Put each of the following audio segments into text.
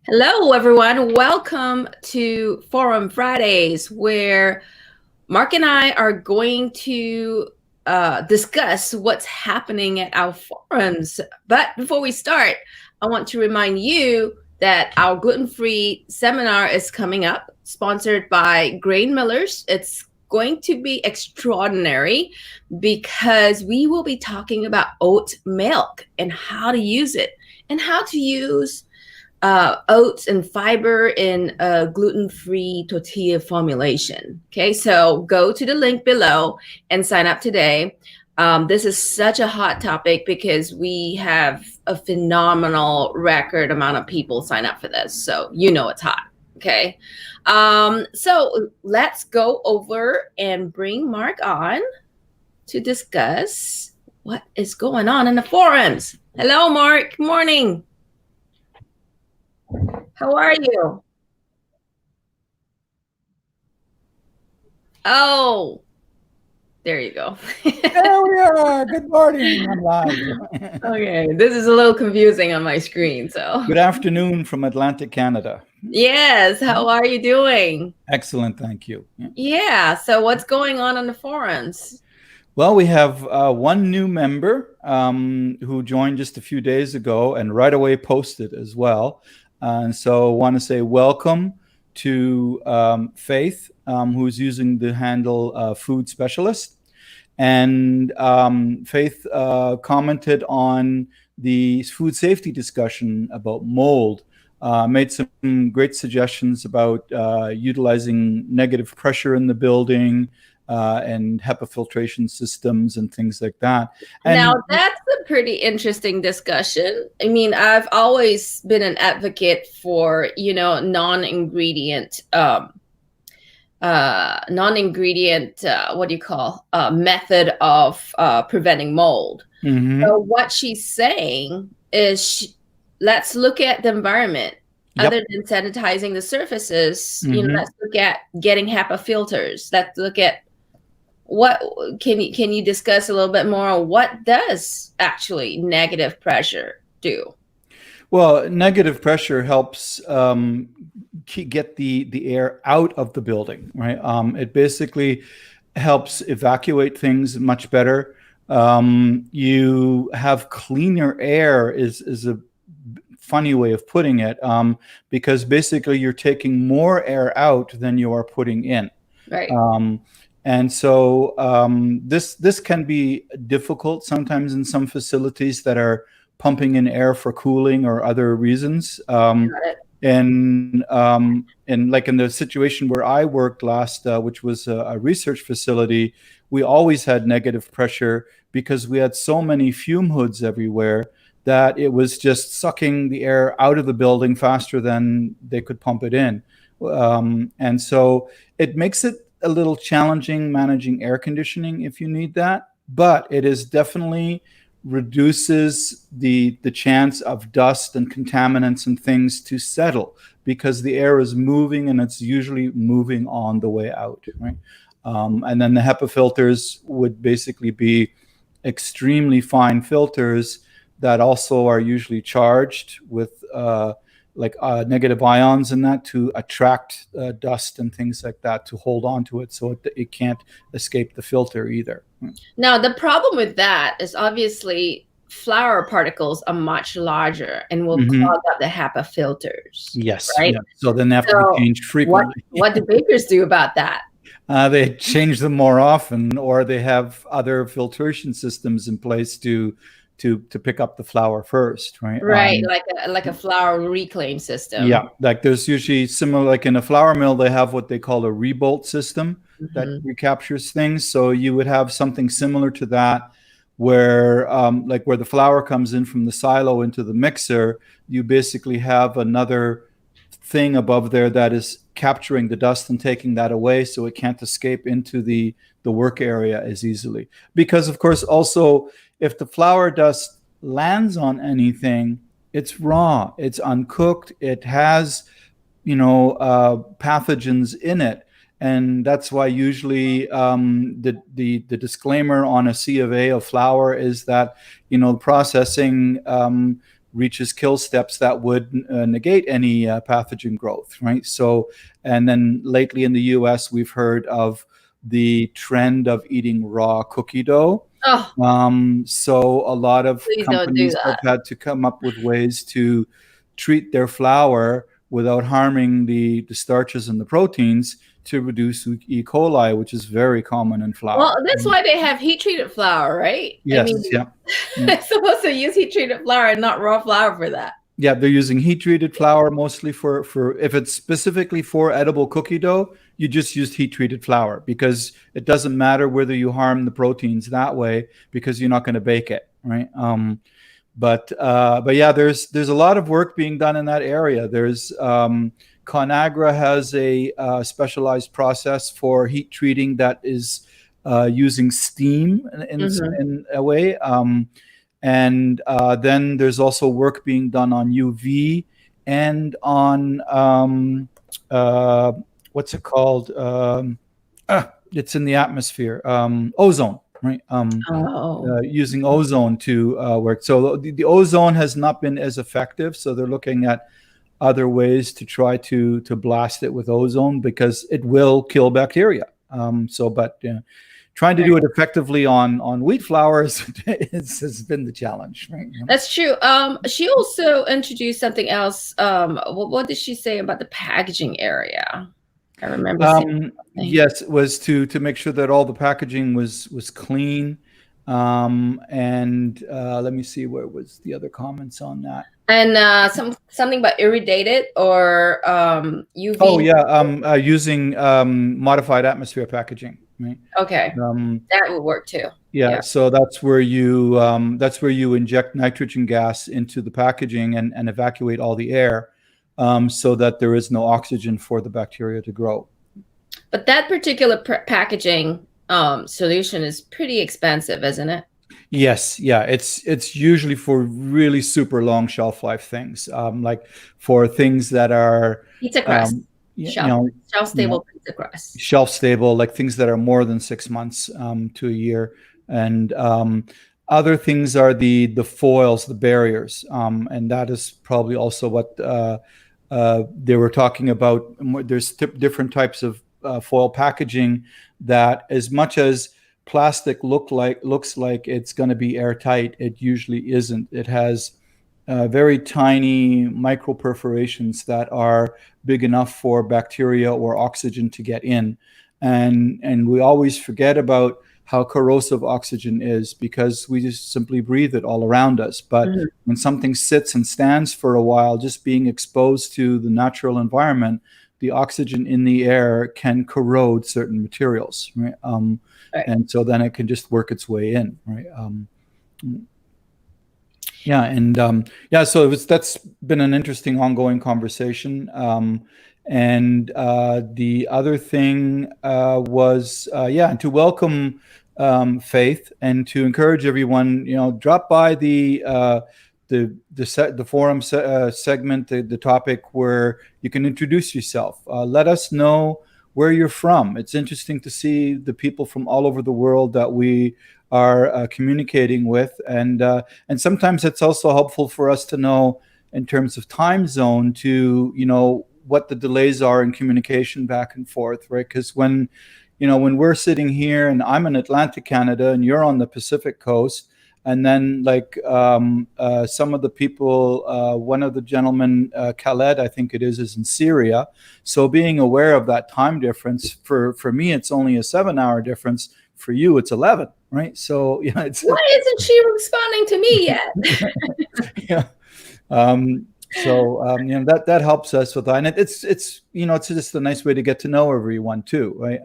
Hello, everyone. Welcome to Forum Fridays, where Mark and I are going to discuss what's happening at our forums. But before we start, I want to remind you that our gluten-free seminar is coming up, sponsored by Grain Millers. It's going to be extraordinary because we will be talking about oat milk and how to use it and how to use oats and fiber in a gluten-free tortilla formulation. Okay, so go to the link below and sign up today. This is such a hot topic because we have a phenomenal record amount of people sign up for this. So you know it's hot. Okay. So let's go over and bring Mark on to discuss what is going on in the forums. Hello, Mark. Good morning. How are you? Oh, there you go. There we are. Good morning. I'm live. Okay, this is a little confusing on my screen. So, Good afternoon from Atlantic Canada. yes, how are you doing? Excellent, thank you. Yeah, so what's going on the forums? Well, we have one new member who joined just a few days ago and right away posted as well. And so I want to say welcome to Faith, who's using the handle Food Specialist. And Faith commented on the food safety discussion about mold, made some great suggestions about utilizing negative pressure in the building and HEPA filtration systems and things like that. Now, And that's a pretty interesting discussion. I mean, I've always been an advocate for, non-ingredient what do you call method of preventing mold. So what she's saying is let's look at the environment. Yep. Other than sanitizing the surfaces, let's look at getting HEPA filters. Let's look at what can you discuss a little bit more on what does actually negative pressure do? Well, negative pressure helps get the air out of the building, right? It basically helps evacuate things much better. You have cleaner air is a funny way of putting it, because basically you're taking more air out than you are putting in. Right. And so this can be difficult sometimes in some facilities that are pumping in air for cooling or other reasons. And like in the situation where I worked last, which was a research facility, we always had negative pressure because we had so many fume hoods everywhere that it was just sucking the air out of the building faster than they could pump it in. And so it makes it a little challenging managing air conditioning if you need that, but it is definitely reduces the chance of dust and contaminants and things to settle because the air is moving and it's usually moving on the way out, right? And then the HEPA filters would basically be extremely fine filters that also are usually charged with negative ions in that to attract dust and things like that to hold on to it so it can't escape the filter either. Now, the problem with that is obviously flour particles are much larger and will clog up the HEPA filters. Yes. Right. Yeah. So then they have to be changed frequently. What do bakers do about that? They change them more often, or they have other filtration systems in place to pick up the flour first, right? Right, like a flour reclaim system. Yeah, like there's usually similar, like in a flour mill, they have what they call a rebolt system that recaptures things. So you would have something similar to that, where like where the flour comes in from the silo into the mixer, you basically have another thing above there that is capturing the dust and taking that away so it can't escape into the work area as easily. Because of course, also, if the flour dust lands on anything, it's raw, it's uncooked, it has, pathogens in it. And that's why usually the disclaimer on a C of A of flour is that, processing reaches kill steps that would negate any pathogen growth, right? So, and then lately in the US, we've heard of the trend of eating raw cookie dough. So a lot of companies have had to come up with ways to treat their flour without harming the starches and the proteins to reduce E. coli, which is very common in flour. Well, that's why they have heat-treated flour, right? Yes, they're supposed to use heat-treated flour and not raw flour for that. Yeah, they're using heat-treated flour mostly for if it's specifically for edible cookie dough, you just use heat-treated flour because it doesn't matter whether you harm the proteins that way because you're not going to bake it, right? But yeah, there's a lot of work being done in that area. There's ConAgra has a specialized process for heat treating that is using steam in a way. And then there's also work being done on UV and on what's it called? It's in the atmosphere. Ozone, right? Using ozone to work. So the ozone has not been as effective. So they're looking at other ways to try to blast it with ozone because it will kill bacteria. But trying to do it effectively on wheat flours has been the challenge, right? That's true. She also introduced something else. What did she say about the packaging area? I remember. Yes, it was to make sure that all the packaging was clean. And let me see, where was the other comments on that? And something about irradiated or UV. Oh yeah, using modified atmosphere packaging. Right? Okay, that would work too. Yeah, so that's where you inject nitrogen gas into the packaging and evacuate all the air, so that there is no oxygen for the bacteria to grow. But that particular packaging solution is pretty expensive, isn't it? Yes, yeah, it's usually for really super long shelf life things, like for things that are pizza crust. Shelf stable pizza crust. Shelf stable, like things that are more than 6 months to a year, and other things are the foils, the barriers, and that is probably also what they were talking about. There's different types of foil packaging that, as much as plastic looks like it's going to be airtight, it usually isn't. It has very tiny micro perforations that are big enough for bacteria or oxygen to get in, and we always forget about how corrosive oxygen is because we just simply breathe it all around us. But when something sits and stands for a while, just being exposed to the natural environment, the oxygen in the air can corrode certain materials, right? And so then it can just work its way in, right? So that's been an interesting ongoing conversation. And the other thing was to welcome Faith and to encourage everyone, drop by the forum segment, the topic where you can introduce yourself. Let us know where you're from. It's interesting to see the people from all over the world that we are communicating with, and sometimes it's also helpful for us to know in terms of time zone to what the delays are in communication back and forth, right? Because when we're sitting here and I'm in Atlantic Canada and you're on the Pacific coast, and then some of the people, one of the gentlemen, Khaled, I think it is in Syria. So being aware of that time difference, for me, it's only a 7-hour difference. For you, it's 11, right? So it's. Why isn't she responding to me yet? That helps us with that, and it's just a nice way to get to know everyone too, right?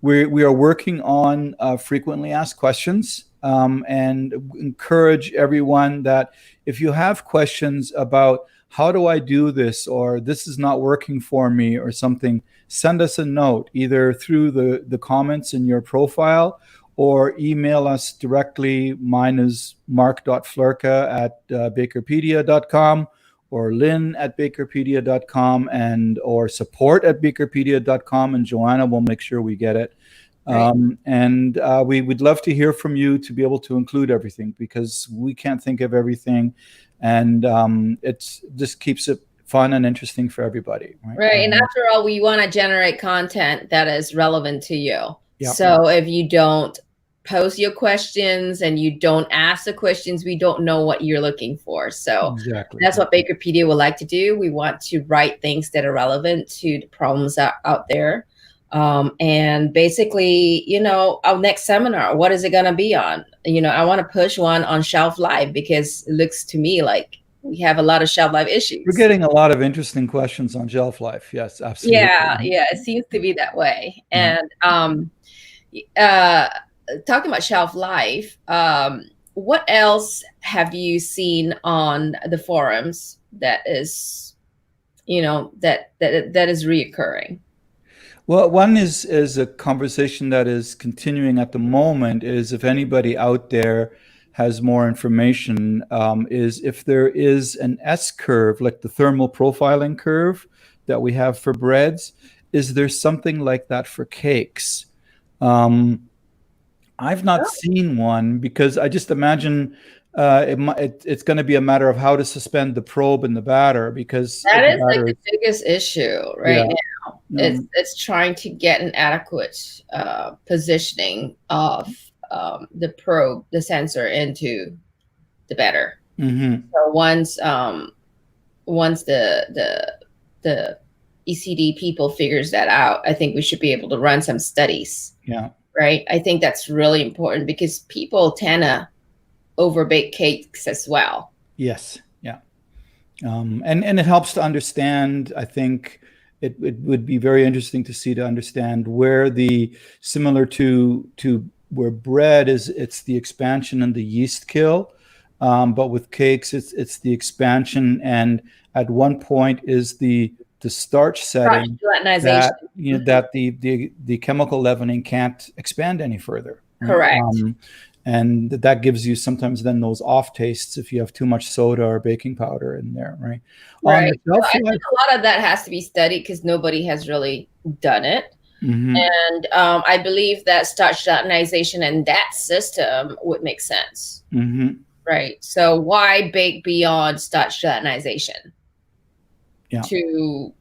We are working on frequently asked questions, and encourage everyone that if you have questions about how do I do this, or this is not working for me or something, send us a note either through the comments in your profile or email us directly. Mine is mark.flurka@bakerpedia.com or lynn@bakerpedia.com or support@bakerpedia.com, and Joanna will make sure we get it. Right. And we would love to hear from you to be able to include everything, because we can't think of everything, and it's just keeps it fun and interesting for everybody, right? Right. And after all, we want to generate content that is relevant to you. Yeah. So if you don't post your questions and you don't ask the questions, we don't know what you're looking for. So Exactly. that's what Bakerpedia would like to do. We want to write things that are relevant to the problems out there. And basically, our next seminar, what is it going to be on? I want to push one on shelf life, because it looks to me like we have a lot of shelf life issues. We're getting a lot of interesting questions on shelf life. Yes, absolutely. Yeah, it seems to be that way. And talking about shelf life, what else have you seen on the forums that is, that is reoccurring? Well, one is a conversation that is continuing at the moment, is if anybody out there has more information, is if there is an S curve, like the thermal profiling curve that we have for breads, is there something like that for cakes? I've not seen one, because I just imagine it's going to be a matter of how to suspend the probe in the batter, because that is like the biggest issue right now. It's trying to get an adequate positioning of the probe, the sensor, into the batter. So once the ECD people figures that out, I think we should be able to run some studies. Yeah. Right. I think that's really important, because people tend to overbake cakes as well. Yes. Yeah. And it helps to understand. I think it would be very interesting to understand where similar to where bread is, it's the expansion and the yeast kill. But with cakes, it's the expansion, and at one point is the starch setting that that the chemical leavening can't expand any further. Right? Correct. And that gives you sometimes then those off tastes if you have too much soda or baking powder in there, right? Right. So I think a lot of that has to be studied, because nobody has really done it. And I believe that starch gelatinization and that system would make sense. Right. So why bake beyond starch gelatinization? To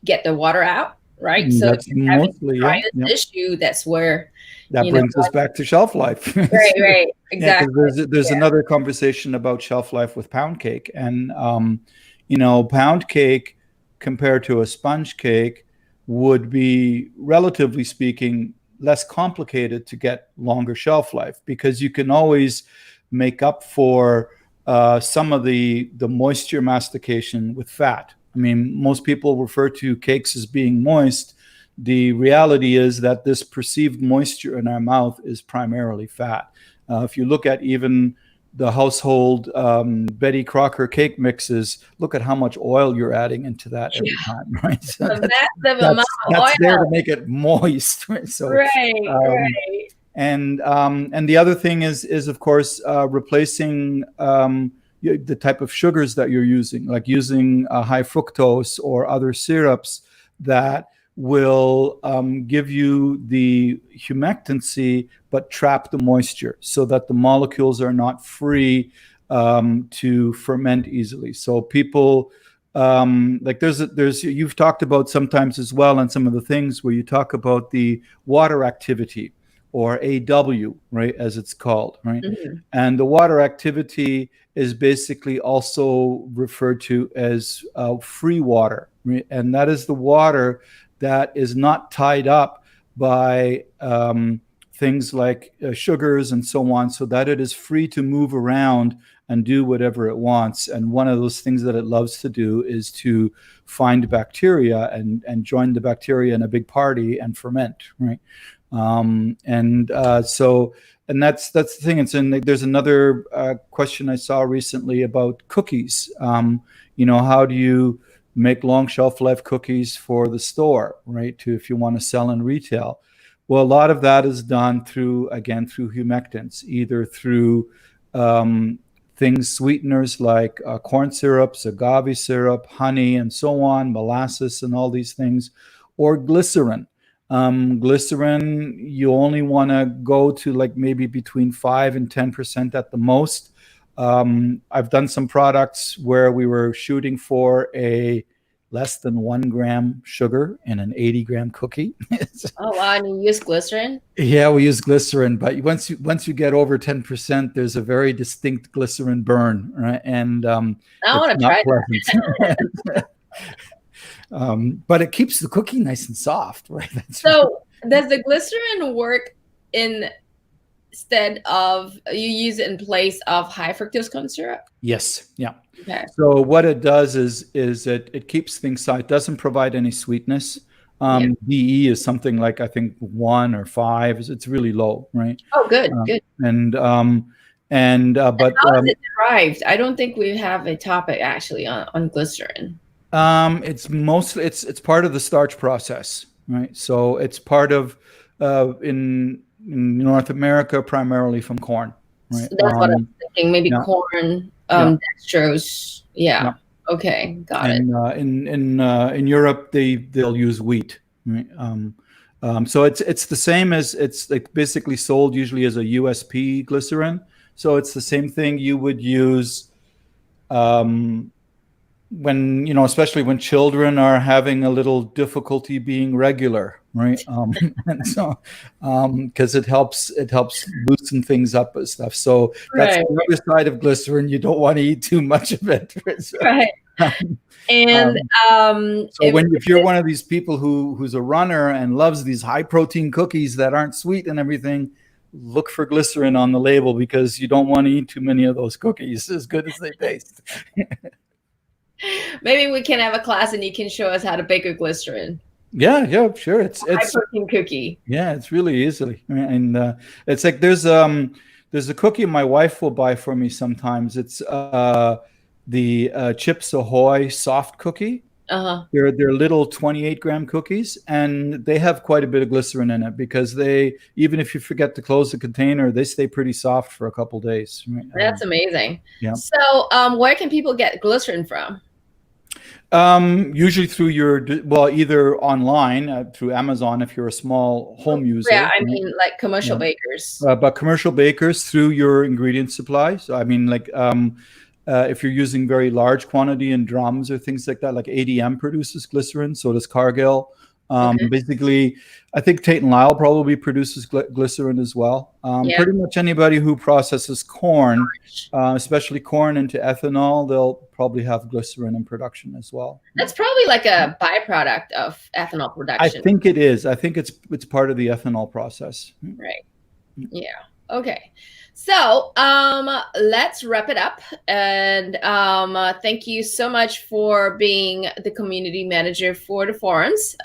get the water out, right? So that's mostly issue. That's where that brings us back to shelf life. Right, exactly. There's another conversation about shelf life with pound cake, and pound cake compared to a sponge cake would be, relatively speaking, less complicated to get longer shelf life, because you can always make up for some of the moisture mastication with fat. I mean, most people refer to cakes as being moist. The reality is that this perceived moisture in our mouth is primarily fat. If you look at even the household Betty Crocker cake mixes, look at how much oil you're adding into that every time, right? So that's there to make it moist, right? So, right. And the other thing is of course replacing the type of sugars that you're using, like using high fructose or other syrups that will give you the humectancy but trap the moisture, so that the molecules are not free to ferment easily. So people like there's you've talked about sometimes as well on some of the things where you talk about the water activity, or AW, right, as it's called, right? And the water activity is basically also referred to as free water, right? And that is the water that is not tied up by things like sugars and so on, so that it is free to move around and do whatever it wants. And one of those things that it loves to do is to find bacteria and join the bacteria in a big party and ferment, right? And that's the thing. There's another question I saw recently about cookies. How do you make long shelf life cookies for the store, right? If you want to sell in retail. Well, a lot of that is done through humectants, either through things, sweeteners like corn syrups, agave syrup, honey, and so on, molasses, and all these things, or glycerin. Glycerin, you only want to go to like maybe between 5 and 10% at the most. I've done some products where we were shooting for a less than 1 gram sugar in an 80-gram cookie. Oh wow, and you use glycerin? Yeah, we use glycerin, but once you get over 10%, there's a very distinct glycerin burn, right? And I it's want to not try pleasant. But it keeps the cookie nice and soft, right? So does the glycerin work instead of, you use it in place of high fructose corn syrup? Yes, yeah. Okay. So what it does is it keeps things soft. It doesn't provide any sweetness. Yeah. DE is something like, I think 1 or 5. It's really low, right? Oh, good, good. But how is it derived? I don't think we have a topic actually on glycerin. It's mostly it's part of the starch process, right? So it's part of in North America primarily from corn, right? So that's what I'm thinking. Maybe yeah. corn, Yeah. dextrose. Yeah. Yeah. Okay, got it. In Europe, they'll use wheat, right? So it's the same as, it's like basically sold usually as a USP glycerin. So it's the same thing you would use when, especially when children are having a little difficulty being regular, right? And so because it helps loosen things up and stuff. So that's the other side of glycerin. You don't want to eat too much of it. So, right. And so if you're one of these people who's a runner and loves these high protein cookies that aren't sweet and everything, look for glycerin on the label, because you don't want to eat too many of those cookies, as good as they taste. Maybe we can have a class and you can show us how to bake a glycerin. Yeah, sure. It's high protein cookie. Yeah, it's really easily, and it's like there's a cookie my wife will buy for me sometimes. It's the Chips Ahoy soft cookie. They're little 28-gram cookies, and they have quite a bit of glycerin in it, because even if you forget to close the container, they stay pretty soft for a couple days. That's amazing. Yeah. So where can people get glycerin from? Usually through either online through Amazon if you're a small home user. Yeah, I mean like commercial bakers. But commercial bakers through your ingredient supply. So I mean, like if you're using very large quantity in drums or things like that, like ADM produces glycerin, so does Cargill. Basically, I think Tate & Lyle probably produces glycerin as well. Pretty much anybody who processes corn, especially corn into ethanol, they'll probably have glycerin in production as well. That's probably like a byproduct of ethanol production. I think it is. I think it's part of the ethanol process. Right. Yeah. Okay. So let's wrap it up. And thank you so much for being the community manager for the forums.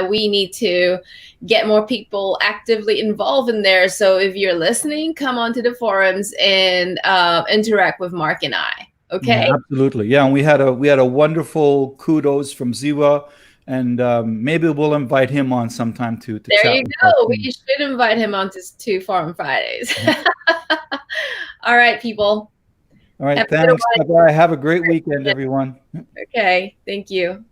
We need to get more people actively involved in there. So if you're listening, come onto the forums and interact with Mark and I. Okay. Yeah, absolutely. Yeah, and we had a wonderful kudos from Ziwa. And maybe we'll invite him on sometime to there chat. You go. We should invite him on to Forum Fridays. Yeah. All right, people. All right. Thanks. Bye-bye. Have a great weekend, everyone. Okay. Thank you.